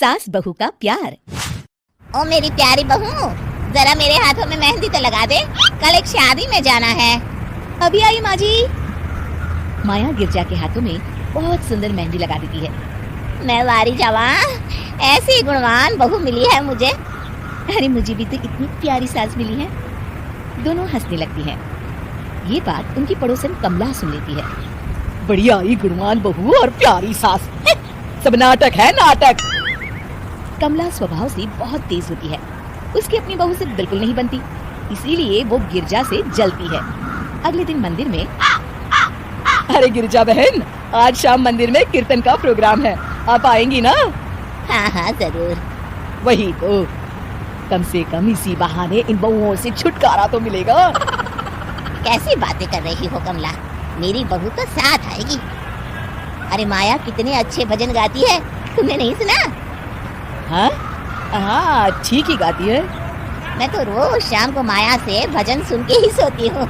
सास बहू का प्यार। ओ मेरी प्यारी बहू, जरा मेरे हाथों में मेहंदी तो लगा दे, कल एक शादी में जाना है। अभी आई माँ जी। माया गिरजा के हाथों में बहुत सुंदर मेहंदी लगा देती है। मैं वारी जावा, ऐसी गुणवान बहू मिली है मुझे। अरे मुझे भी तो इतनी प्यारी सास मिली है। दोनों हंसने लगती हैं। ये बात उनकी पड़ोसन कमला सुन लेती है। बढ़िया ही गुणवान बहू और प्यारी सास, सब नाटक है नाटक। कमला स्वभाव से बहुत तेज होती है, उसकी अपनी बहू से बिल्कुल नहीं बनती, इसीलिए वो गिरजा से जलती है। अगले दिन मंदिर में, अरे गिरजा बहन, आज शाम मंदिर में कीर्तन का प्रोग्राम है, आप आएंगी ना? हाँ हाँ जरूर। वही तो, कम से कम इसी बहाने इन बहुओं से छुटकारा तो मिलेगा। कैसी बातें कर रही हो कमला, मेरी बहू तो साथ आएगी। अरे माया कितने अच्छे भजन गाती है, तुमने नहीं सुना? हाँ हाँ, ठीक ही गाती है। मैं तो रोज शाम को माया से भजन सुन के ही सोती हूँ।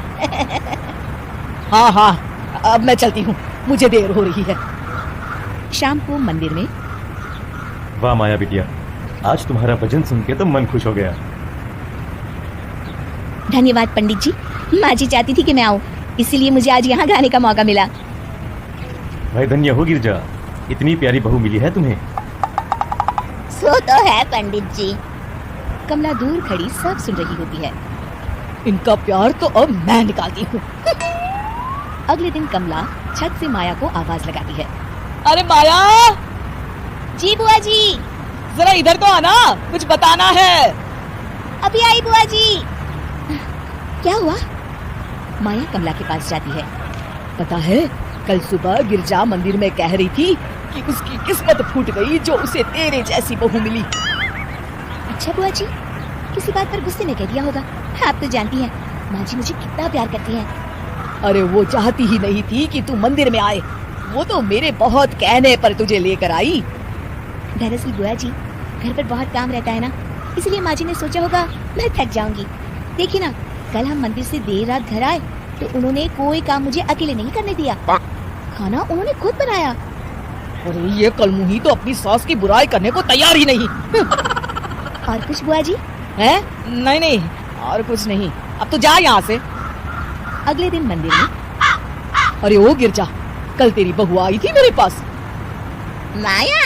हाँ हाँ, अब मैं चलती हूँ, मुझे देर हो रही है। शाम को मंदिर में, वाह माया बिटिया, आज तुम्हारा भजन सुन के तो मन खुश हो गया। धन्यवाद पंडित जी, माँ जी चाहती थी कि मैं आऊँ, इसीलिए मुझे आज यहाँ गाने का मौका मिला। भाई धन्य हो गिरजा, इतनी प्यारी बहू मिली है तुम्हें। सो तो है पंडित जी। कमला दूर खड़ी सब सुन रही होती है। इनका प्यार तो अब मैं निकालती हूँ। अगले दिन कमला छत से माया को आवाज लगाती है। अरे माया, जी बुआ जी। जरा इधर तो आना, कुछ बताना है। अभी आई बुआ जी। क्या हुआ? माया कमला के पास जाती है। पता है, कल सुबह गिरजा मंदिर में कह रही थी कि उसकी किस्मत फूट गई जो उसे तेरे जैसी बहू मिली। अच्छा बुआ जी, किसी बात पर गुस्से में कह दिया होगा। आप तो जानती हैं माँ जी मुझे कितना प्यार करती हैं। अरे वो चाहती ही नहीं थी कि तू मंदिर में आए, वो तो मेरे बहुत कहने पर तुझे लेकर आई। दरअसल बुआ जी, घर पर बहुत काम रहता है ना, इसलिए माँ जी ने सोचा होगा मैं थक जाऊंगी। देखिए ना, कल हम मंदिर से देर रात घर आए तो उन्होंने कोई काम मुझे अकेले नहीं करने दिया, खाना उन्होंने खुद बनाया। अरे ये कलमुही तो अपनी सास की बुराई करने को तैयार ही नहीं। और कुछ बुआ जी? है? नहीं नहीं, और कुछ नहीं, अब तो जा यहाँ से। अगले दिन मंदिर में, अरे ओ गिरजा, कल तेरी बहू आई थी मेरे पास। माया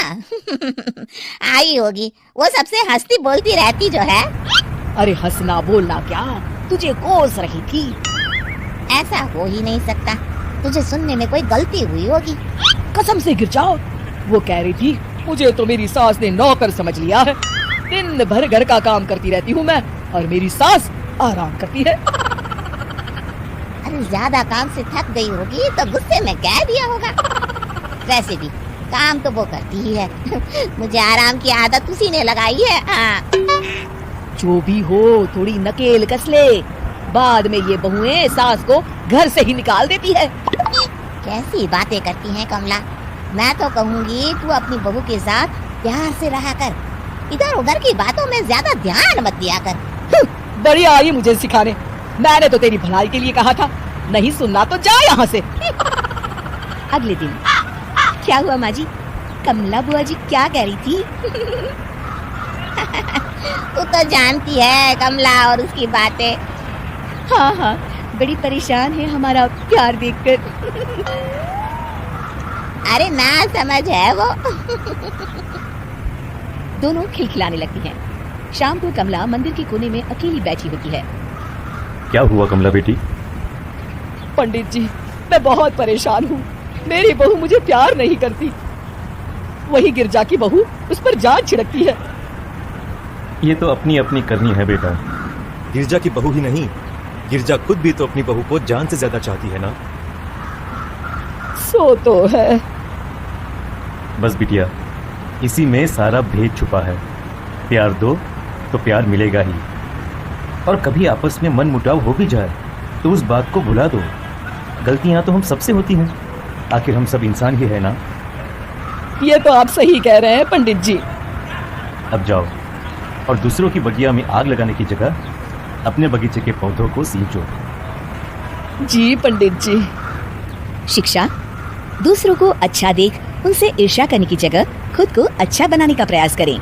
आई होगी, वो सबसे हंसती बोलती रहती जो है। अरे हंसना बोलना क्या, तुझे कोस रही थी। ऐसा हो ही नहीं सकता, तुझे सुनने में कोई गलती हुई होगी। कसम से गिरजा, वो कह रही थी मुझे तो मेरी सास ने नौकर समझ लिया है। दिन भर घर का काम करती रहती हूँ मैं, और मेरी सास आराम करती है। अरे ज्यादा काम से थक गई होगी तो गुस्से में कह दिया होगा। वैसे भी काम तो वो करती ही है। मुझे आराम की आदत उसी ने लगाई है। हाँ। जो भी हो, थोड़ी नकेल कस ले, बाद में ये बहुएं सास को घर से ही निकाल देती है। कैसी बातें करती हैं कमला, मैं तो कहूँगी तू अपनी बहू के साथ प्यार से रहा कर, इधर उधर की बातों में ज्यादा ध्यान मत दिया कर। बड़ी आई मुझे सिखाने, मैंने तो तेरी भलाई के लिए कहा था, नहीं सुनना तो जा यहाँ से। अगले दिन, क्या हुआ माँ जी? कमला बुआ जी क्या कह रही थी? तू तो जानती है कमला और उसकी बातें। हाँ हाँ, बड़ी परेशान है हमारा प्यार देखकर। अरे ना समझ है वो। दोनों खिलखिलाने लगती हैं। शाम को कमला मंदिर के कोने में अकेली बैठी होती है। क्या हुआ कमला बेटी? पंडित जी, मैं बहुत परेशान हूँ, मेरी बहू मुझे प्यार नहीं करती, वही गिरजा की बहू उस पर जान छिड़कती है। ये तो अपनी अपनी करनी है बेटा। गिरजा की बहू ही नहीं, गिरजा खुद भी तो अपनी बहू को जान से ज्यादा चाहती है ना। सो तो है। बस बिटिया, इसी में सारा भेद छुपा है। प्यार दो तो प्यार मिलेगा ही, और कभी आपस में मन मुटाव हो भी जाए तो उस बात को भुला दो। गलतियां तो हम सबसे होती हैं, आखिर हम सब इंसान ही है ना। ये तो आप सही कह रहे हैं पंडित जी। अब जाओ और दूसरों की बगिया में आग लगाने की जगह अपने बगीचे के पौधों को सींचो। जी पंडित जी। शिक्षा, दूसरों को अच्छा देख उनसे ईर्ष्या करने की जगह खुद को अच्छा बनाने का प्रयास करें।